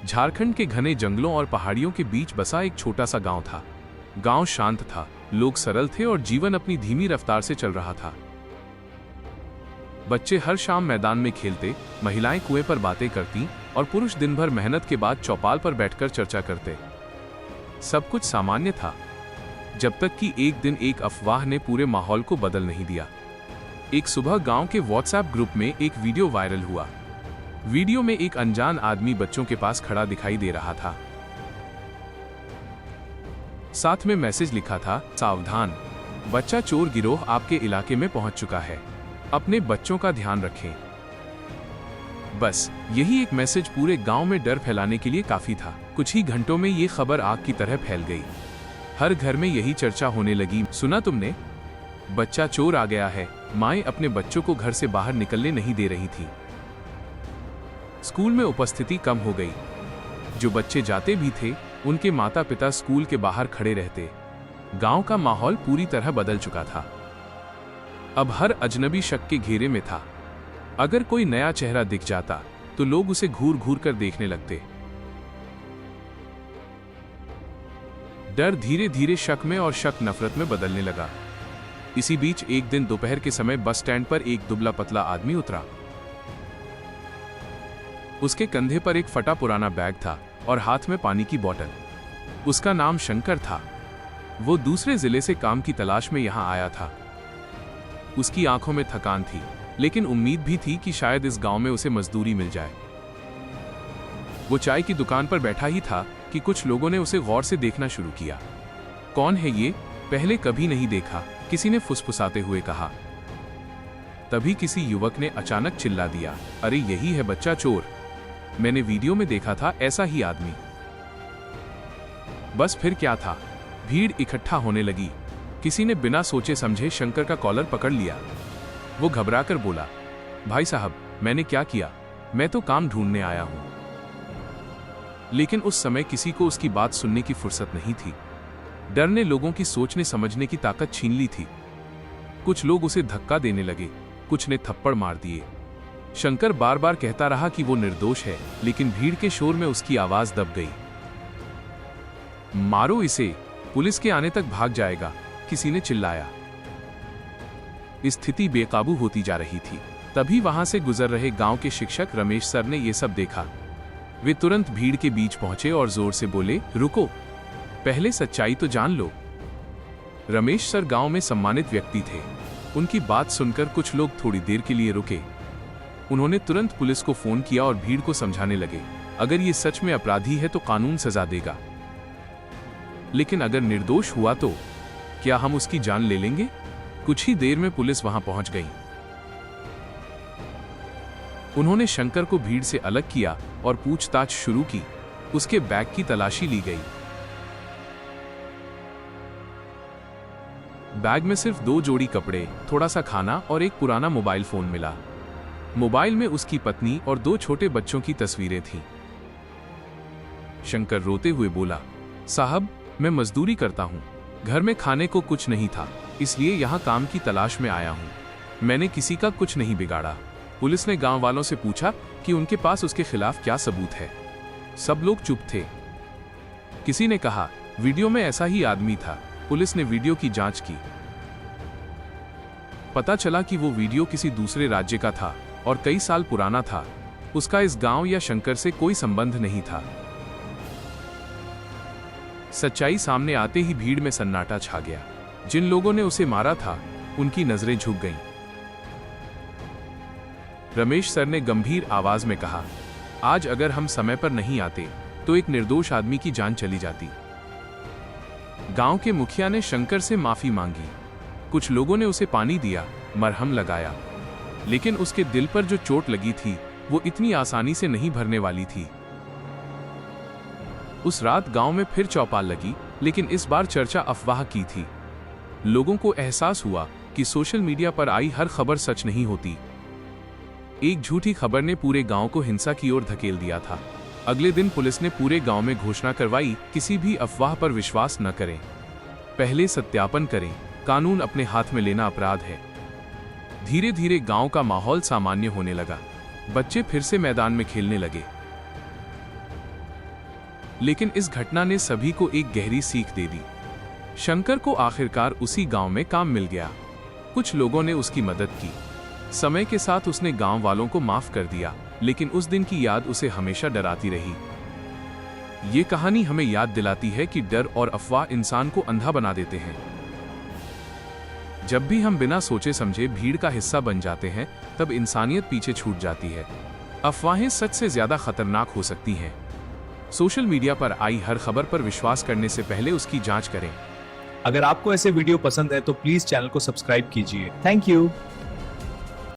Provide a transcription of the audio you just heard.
झारखंड के घने जंगलों और पहाड़ियों के बीच बसा एक छोटा सा गांव था। गांव शांत था, लोग सरल थे और जीवन अपनी धीमी रफ्तार से चल रहा था। बच्चे हर शाम मैदान में खेलते, महिलाएं कुएं पर बातें करती और पुरुष दिन भर मेहनत के बाद चौपाल पर बैठकर चर्चा करते। सब कुछ सामान्य था, जब तक कि एक दिन एक अफवाह ने पूरे माहौल को बदल नहीं दिया। एक सुबह गांव के व्हाट्सएप ग्रुप में एक वीडियो वायरल हुआ। वीडियो में एक अनजान आदमी बच्चों के पास खड़ा दिखाई दे रहा था। साथ में मैसेज लिखा था, सावधान, बच्चा चोर गिरोह आपके इलाके में पहुंच चुका है, अपने बच्चों का ध्यान रखें। बस यही एक मैसेज पूरे गांव में डर फैलाने के लिए काफी था। कुछ ही घंटों में ये खबर आग की तरह फैल गई। हर घर में यही चर्चा होने लगी। सुना तुमने, बच्चा चोर आ गया है। माएं अपने बच्चों को घर से बाहर निकलने नहीं दे रही थी। स्कूल में उपस्थिति कम हो गई। जो बच्चे जाते भी थे, उनके माता पिता स्कूल के बाहर खड़े रहते। गांव का माहौल पूरी तरह बदल चुका था। अब हर अजनबी शक के घेरे में था। अगर कोई नया चेहरा दिख जाता तो लोग उसे घूर घूर कर देखने लगते। डर धीरे धीरे शक में और शक नफरत में बदलने लगा। इसी बीच एक दिन दोपहर के समय बस स्टैंड पर एक दुबला पतला आदमी उतरा। उसके कंधे पर एक फटा पुराना बैग था और हाथ में पानी की बोतल। उसका नाम शंकर था। वो दूसरे जिले से काम की तलाश में यहां आया था। उसकी आंखों में थकान थी, लेकिन उम्मीद भी थी कि शायद इस गांव में उसे मजदूरी मिल जाए। वो चाय की दुकान पर बैठा ही था कि कुछ लोगों ने उसे गौर से देखना शुरू किया। कौन है ये, पहले कभी नहीं देखा, किसी ने फुसफुसाते हुए कहा। तभी किसी युवक ने अचानक चिल्ला दिया, अरे यही है बच्चा चोर, मैंने वीडियो में देखा था ऐसा ही आदमी। बस फिर क्या था, भीड़ इकट्ठा होने लगी। किसी ने बिना सोचे समझे शंकर का कॉलर पकड़ लिया। वो घबराकर बोला, भाई साहब, मैंने क्या किया, मैं तो काम ढूंढने आया हूं। लेकिन उस समय किसी को उसकी बात सुनने की फुर्सत नहीं थी। डर ने लोगों की सोचने समझने की ताकत छीन ली थी। कुछ लोग उसे धक्का देने लगे, कुछ ने थप्पड़ मार दिए। शंकर बार बार कहता रहा कि वो निर्दोष है, लेकिन भीड़ के शोर में उसकी आवाज दब गई। मारो इसे, पुलिस के आने तक भाग जाएगा, किसी ने चिल्लाया। स्थिति बेकाबू होती जा रही थी। तभी वहां से गुजर रहे गांव के शिक्षक रमेश सर ने यह सब देखा। वे तुरंत भीड़ के बीच पहुंचे और जोर से बोले, रुको, पहले सच्चाई तो जान लो। रमेश सर गांव में सम्मानित व्यक्ति थे। उनकी बात सुनकर कुछ लोग थोड़ी देर के लिए रुके। उन्होंने तुरंत पुलिस को फोन किया और भीड़ को समझाने लगे, अगर ये सच में अपराधी है तो कानून सजा देगा, लेकिन अगर निर्दोष हुआ तो क्या हम उसकी जान ले लेंगे? कुछ ही देर में पुलिस वहां पहुंच गई। उन्होंने शंकर को भीड़ से अलग किया और पूछताछ शुरू की। उसके बैग की तलाशी ली गई। बैग में सिर्फ 2 जोड़ी कपड़े, थोड़ा सा खाना और एक पुराना मोबाइल फोन मिला। मोबाइल में उसकी पत्नी और 2 छोटे बच्चों की तस्वीरें थीं। शंकर रोते हुए बोला, साहब, मैं मजदूरी करता हूं, घर में खाने को कुछ नहीं था, इसलिए यहां काम की तलाश में आया हूं। मैंने किसी का कुछ नहीं बिगाड़ा। पुलिस ने गांव वालों से पूछा कि उनके पास उसके खिलाफ क्या सबूत है। सब लोग चुप थे। किसी ने कहा, वीडियो में ऐसा ही आदमी था। पुलिस ने वीडियो की जांच की। पता चला कि वो वीडियो किसी दूसरे राज्य का था और कई साल पुराना था। उसका इस गांव या शंकर से कोई संबंध नहीं था। सच्चाई सामने आते ही भीड़ में सन्नाटा छा गया। जिन लोगों ने उसे मारा था, उनकी नजरें झुक गईं। रमेश सर ने गंभीर आवाज में कहा, आज अगर हम समय पर नहीं आते तो एक निर्दोष आदमी की जान चली जाती। गांव के मुखिया ने शंकर से माफी मांगी। कुछ लोगों ने उसे पानी दिया, मरहम लगाया, लेकिन उसके दिल पर जो चोट लगी थी वो इतनी आसानी से नहीं भरने वाली थी। उस रात गांव में फिर चौपाल लगी, लेकिन इस बार चर्चा अफवाह की थी। लोगों को एहसास हुआ कि सोशल मीडिया पर आई हर खबर सच नहीं होती। एक झूठी खबर ने पूरे गांव को हिंसा की ओर धकेल दिया था। अगले दिन पुलिस ने पूरे गांव में घोषणा करवाई, किसी भी अफवाह पर विश्वास न करें, पहले सत्यापन करें, कानून अपने हाथ में लेना अपराध है। धीरे धीरे गांव का माहौल सामान्य होने लगा। बच्चे फिर से मैदान में खेलने लगे। लेकिन इस घटना ने सभी को एक गहरी सीख दे दी। शंकर को आखिरकार उसी गांव में काम मिल गया। कुछ लोगों ने उसकी मदद की। समय के साथ उसने गांव वालों को माफ कर दिया, लेकिन उस दिन की याद उसे हमेशा डराती रही। ये कहानी हमें याद दिलाती है कि डर और अफवाह इंसान को अंधा बना देते हैं। जब भी हम बिना सोचे समझे भीड़ का हिस्सा बन जाते हैं, तब इंसानियत पीछे छूट जाती है। अफवाहें सच से ज्यादा खतरनाक हो सकती हैं। सोशल मीडिया पर आई हर खबर पर विश्वास करने से पहले उसकी जांच करें। अगर आपको ऐसे वीडियो पसंद है तो प्लीज चैनल को सब्सक्राइब कीजिए। Thank you.